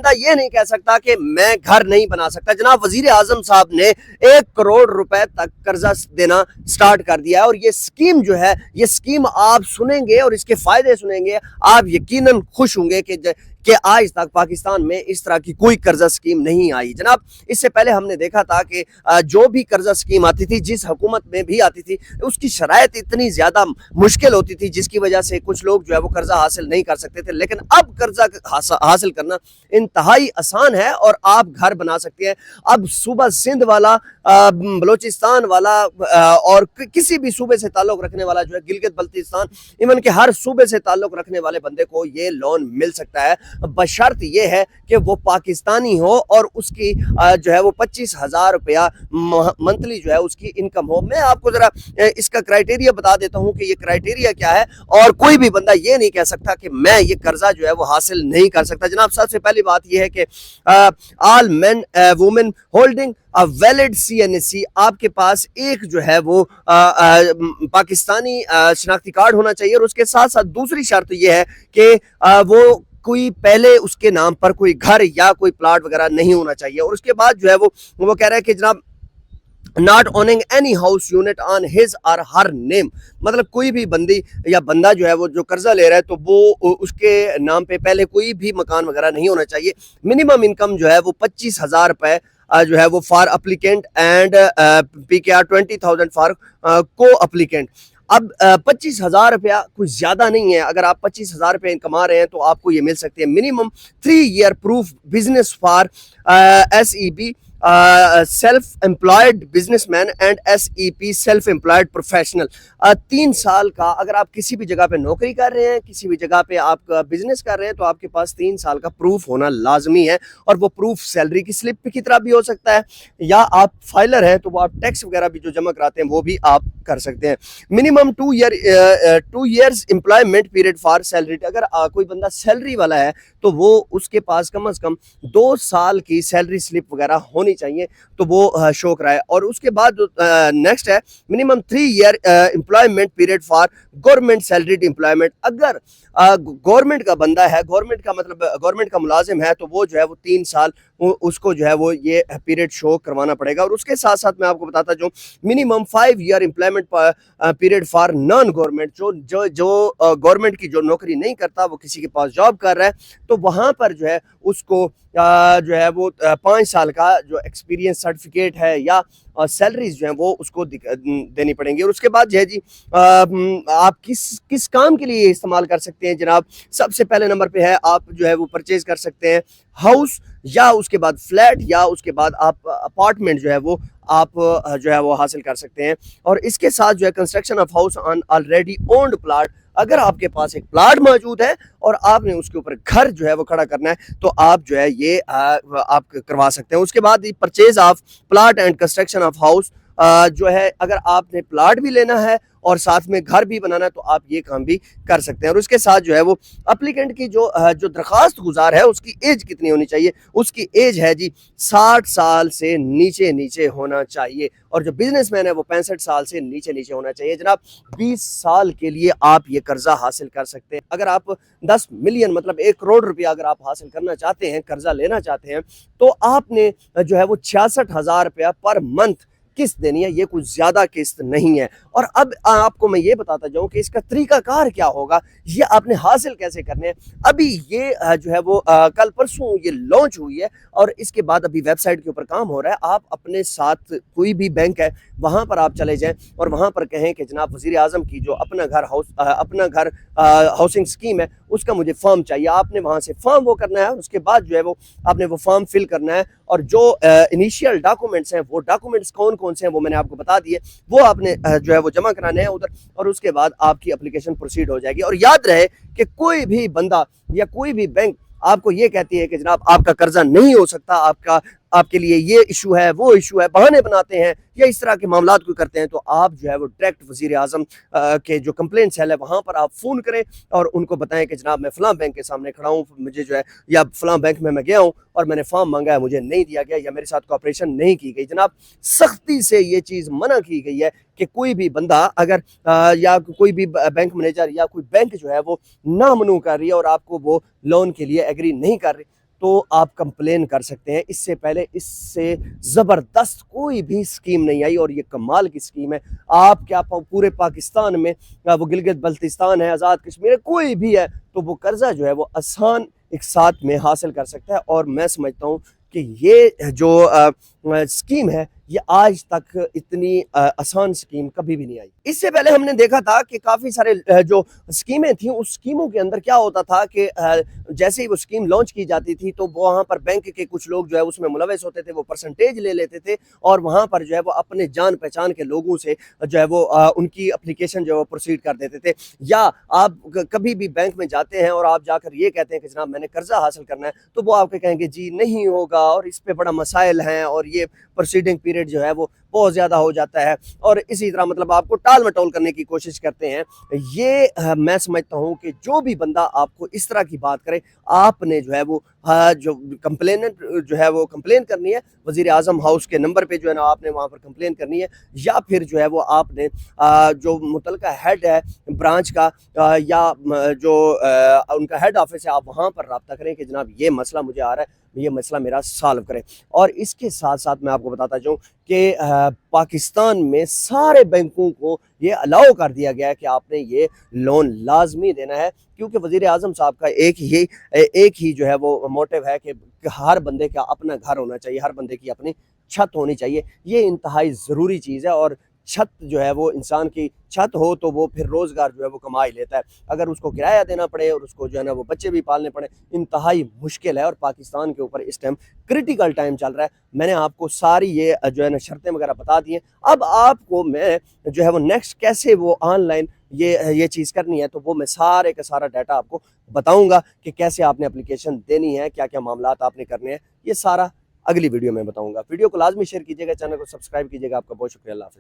بندہ یہ نہیں کہہ سکتا کہ میں گھر نہیں بنا سکتا. جناب وزیر اعظم صاحب نے 1 کروڑ روپے تک قرضہ دینا سٹارٹ کر دیا ہے, اور یہ سکیم جو ہے, یہ سکیم آپ سنیں گے اور اس کے فائدے سنیں گے, آپ یقیناً خوش ہوں گے کہ آج تک پاکستان میں اس طرح کی کوئی قرضہ سکیم نہیں آئی. جناب اس سے پہلے ہم نے دیکھا تھا کہ جو بھی قرضہ سکیم آتی تھی, جس حکومت میں بھی آتی تھی, اس کی شرائط اتنی زیادہ مشکل ہوتی تھی جس کی وجہ سے کچھ لوگ جو ہے وہ قرضہ حاصل نہیں کر سکتے تھے. لیکن اب قرضہ حاصل کرنا انتہائی آسان ہے اور آپ گھر بنا سکتے ہیں. اب صوبہ سندھ والا, بلوچستان والا اور کسی بھی صوبے سے تعلق رکھنے والا جو ہے, گلگت بلتستان, ایون کہ ہر صوبے سے تعلق رکھنے والے بندے کو یہ لون مل سکتا ہے, بشرط یہ ہے کہ وہ پاکستانی ہو اور اس کی جو ہے وہ 25,000 روپیہ منتھلی جو ہے اس کی انکم ہو. میں آپ کو ذرا اس کا کرائٹیریا بتا دیتا ہوں کہ یہ کرائٹیریا کیا ہے, اور کوئی بھی بندہ یہ نہیں کہہ سکتا کہ میں یہ قرضہ جو ہے وہ حاصل نہیں کر سکتا. جناب سب سے پہلی بات یہ ہے کہ آل مین وومن ہولڈنگ ویلڈ CNSC, آپ کے پاس ایک جو ہے وہ پاکستانی شناختی کارڈ ہونا چاہیے, اور اس کے ساتھ ساتھ دوسری شرط یہ ہے کہ وہ کوئی پہلے اس کے نام پر کوئی گھر یا کوئی پلاٹ وغیرہ نہیں ہونا چاہیے. اور اس کے بعد جو ہے وہ کہہ رہا ہے کہ جناب not owning any house unit on his or her name, مطلب کوئی بھی بندی یا بندہ جو ہے وہ جو قرضہ لے رہا ہے تو وہ اس کے نام پہ پہلے کوئی بھی مکان وغیرہ نہیں ہونا چاہیے. منیمم انکم جو ہے وہ 25,000 روپے جو ہے وہ for applicant and PKR 20,000 for کو اپلیکینٹ. اب 25,000 روپیہ کچھ زیادہ نہیں ہے. اگر آپ 25,000 روپے کما رہے ہیں تو آپ کو یہ مل سکتے ہیں. Minimum 3 year proof business for SEB self employed businessman and SEP self employed professional. 3 سال کا اگر آپ کسی بھی جگہ پہ نوکری کر رہے ہیں, کسی بھی جگہ پہ آپ بزنس کر رہے ہیں, تو آپ کے پاس 3 سال کا پروف ہونا لازمی ہے. اور وہ پروف سیلری کی سلپ کی طرح بھی ہو سکتا ہے, یا آپ فائلر ہیں تو وہ آپ ٹیکس وغیرہ بھی جو جمع کراتے ہیں وہ بھی آپ کر سکتے ہیں. Minimum 2 years employment period for salary. اگر کوئی بندہ سیلری والا ہے تو وہ اس کے پاس کم از کم 2 سال کی سیلری سلپ وغیرہ ہونی چاہیے تو وہ شو کرائے. اور اس کے بعد نیکسٹ ہے minimum 3 year employment period for government salaried employment. اگر گورنمنٹ کا بندہ ہے, گورنمنٹ کا مطلب گورنمنٹ کا ملازم ہے, تو وہ جو ہے وہ 3 سال اس کو جو ہے وہ یہ پیریڈ شو کروانا پڑے گا. اور اس کے ساتھ ساتھ میں آپ کو بتاتا جو minimum 5 year employment period for non government, جو گورنمنٹ کی جو نوکری نہیں کرتا, وہ کسی کے پاس جاب کر رہا ہے, تو وہاں پر جو ہے اس کو جو ہے وہ 5 سال کا جو ایکسپیرینس سرٹیفکیٹ ہے یا سیلریز جو ہیں وہ اس کو دینی پڑیں گی. اور اس کے بعد جو ہے جی آپ کس کام کے لیے استعمال کر سکتے ہیں. جناب سب سے پہلے نمبر پہ ہے آپ جو ہے وہ پرچیز کر سکتے ہیں ہاؤس, یا اس کے بعد فلیٹ, یا اس کے بعد آپ اپارٹمنٹ جو ہے وہ آپ جو ہے وہ حاصل کر سکتے ہیں. اور اس کے ساتھ جو ہے construction of house on already owned plot. اگر آپ کے پاس ایک پلاٹ موجود ہے اور آپ نے اس کے اوپر گھر جو ہے وہ کھڑا کرنا ہے, تو آپ جو ہے یہ آپ کروا سکتے ہیں. اس کے بعد purchase of plot and construction of house جو ہے, اگر آپ نے پلاٹ بھی لینا ہے اور ساتھ میں گھر بھی بنانا ہے تو آپ یہ کام بھی کر سکتے ہیں. اور اس کے ساتھ جو ہے وہ اپلیکینٹ کی جو درخواست گزار ہے اس کی ایج کتنی ہونی چاہیے. اس کی ایج ہے جی 60 سال سے نیچے ہونا چاہیے, اور جو بزنس مین ہے وہ 65 سال سے نیچے ہونا چاہیے. جناب 20 سال کے لیے آپ یہ قرضہ حاصل کر سکتے ہیں. اگر آپ 10 ملین مطلب 1 کروڑ روپیہ اگر آپ حاصل کرنا چاہتے ہیں, قرضہ لینا چاہتے ہیں, تو آپ نے جو ہے وہ 66,000 روپیہ پر منتھ قسط دینی ہے. یہ کچھ زیادہ قسط نہیں ہے. اور اب آپ کو میں یہ بتاتا جاؤں کہ اس کا طریقہ کار کیا ہوگا, یہ آپ نے حاصل کیسے کرنے ہیں. ابھی یہ جو ہے وہ کل پرسوں یہ لانچ ہوئی ہے, اور اس کے بعد ابھی ویب سائٹ کے اوپر کام ہو رہا ہے. آپ اپنے ساتھ کوئی بھی بینک ہے وہاں پر آپ چلے جائیں اور وہاں پر کہیں کہ جناب وزیر اعظم کی جو اپنا گھر ہاؤسنگ اسکیم ہے اس کا مجھے فارم چاہیے. آپ نے وہاں سے فارم وہ کرنا ہے, اس کے بعد جو ہے وہ آپ نے وہ فارم فل کرنا ہے, اور جو انیشیل ڈاکومنٹس ہیں وہ ڈاکومنٹس کون سے ہیں وہ میں نے آپ کو بتا دیے, وہ آپ نے جو ہے وہ جمع کرانے ہیں ادھر, اور اس کے بعد آپ کی اپلیکیشن پروسیڈ ہو جائے گی. اور یاد رہے کہ کوئی بھی بندہ یا کوئی بھی بینک آپ کو یہ کہتی ہے کہ جناب آپ کا قرضہ نہیں ہو سکتا, آپ کے لیے یہ ایشو ہے وہ ایشو ہے, بہانے بناتے ہیں یا اس طرح کے معاملات کو کرتے ہیں, تو آپ جو ہے وہ ڈائریکٹ وزیر اعظم کے جو کمپلین سیل ہے وہاں پر آپ فون کریں اور ان کو بتائیں کہ جناب میں فلاں بینک کے سامنے کھڑا ہوں, مجھے جو ہے یا فلاں بینک میں گیا ہوں اور میں نے فارم مانگا ہے, مجھے نہیں دیا گیا, یا میرے ساتھ کوآپریشن نہیں کی گئی. جناب سختی سے یہ چیز منع کی گئی ہے کہ کوئی بھی بندہ اگر یا کوئی بھی بینک مینیجر یا کوئی بینک جو ہے وہ نامنوع کر رہی ہے اور آپ کو وہ لون کے لیے ایگری نہیں کر رہی, تو آپ کمپلین کر سکتے ہیں۔ اس سے پہلے اس سے زبردست کوئی بھی اسکیم نہیں آئی، اور یہ کمال کی اسکیم ہے۔ آپ کیا پورے پاکستان میں وہ گلگت بلتستان ہے، آزاد کشمیر ہے، کوئی بھی ہے، تو وہ قرضہ جو ہے وہ آسان ایک ساتھ میں حاصل کر سکتا ہے۔ اور میں سمجھتا ہوں کہ یہ جو اسکیم ہے یہ آج تک اتنی آسان اسکیم کبھی بھی نہیں آئی۔ اس سے پہلے ہم نے دیکھا تھا کہ کافی سارے جو اسکیمیں تھیں، اس اسکیموں کے اندر کیا ہوتا تھا کہ جیسے ہی وہ اسکیم لانچ کی جاتی تھی تو وہاں پر بینک کے کچھ لوگ جو ہے اس میں ملوث ہوتے تھے، وہ پرسنٹیج لے لیتے تھے، اور وہاں پر جو ہے وہ اپنے جان پہچان کے لوگوں سے جو ہے وہ ان کی اپلیکیشن جو ہے وہ پروسیڈ کر دیتے تھے۔ یا آپ کبھی بھی بینک میں جاتے ہیں اور آپ جا کر یہ کہتے ہیں کہ جناب میں نے قرضہ حاصل کرنا ہے، تو وہ آپ کے کہیں گے جی نہیں ہوگا، اور اس پہ بڑا مسائل ہیں، اور یہ پروسیڈنگ پیریڈ جو ہے وہ بہت زیادہ ہو جاتا ہے، اور اسی طرح مطلب آپ کو ٹال مٹول کرنے کی کوشش کرتے ہیں۔ یہ میں سمجھتا ہوں کہ جو بھی بندہ آپ کو اس طرح کی بات کرے، آپ نے جو ہے وہ جو کمپلیننٹ جو ہے وہ کمپلین کرنی ہے وزیر اعظم ہاؤس کے نمبر پہ، جو ہے نا آپ نے وہاں پر کمپلین کرنی ہے، یا پھر جو ہے وہ آپ نے جو متعلقہ ہیڈ ہے برانچ کا یا جو ان کا ہیڈ آفس ہے، آپ وہاں پر رابطہ کریں کہ جناب یہ مسئلہ مجھے آ رہا ہے، یہ مسئلہ میرا سالو کریں۔ اور اس کے ساتھ ساتھ میں آپ کو بتاتا جاؤں کہ پاکستان میں سارے بینکوں کو یہ الاؤ کر دیا گیا ہے کہ آپ نے یہ لون لازمی دینا ہے، کیونکہ وزیر اعظم صاحب کا ایک ہی جو ہے وہ موٹیو ہے کہ ہر بندے کا اپنا گھر ہونا چاہیے، ہر بندے کی اپنی چھت ہونی چاہیے۔ یہ انتہائی ضروری چیز ہے، اور چھت جو ہے وہ انسان کی چھت ہو تو وہ پھر روزگار جو ہے وہ کما ہی لیتا ہے۔ اگر اس کو کرایہ دینا پڑے اور اس کو جو ہے نا وہ بچے بھی پالنے پڑے، انتہائی مشکل ہے، اور پاکستان کے اوپر اس ٹائم کرٹیکل ٹائم چل رہا ہے۔ میں نے آپ کو ساری یہ جو ہے نا شرطیں وغیرہ بتا دی ہیں۔ اب آپ کو میں جو ہے وہ نیکسٹ کیسے وہ آن لائن یہ چیز کرنی ہے، تو وہ میں سارے کا سارا ڈیٹا آپ کو بتاؤں گا کہ کیسے آپ نے اپلیکیشن دینی ہے، کیا کیا معاملات آپ نے کرنے ہیں، یہ سارا اگلی ویڈیو میں بتاؤں گا۔ ویڈیو کو لازمی شیئر کیجیے گا، چینل کو سبسکرائب کیجیے گا۔ آپ کا بہت شکریہ، اللہ حافظ۔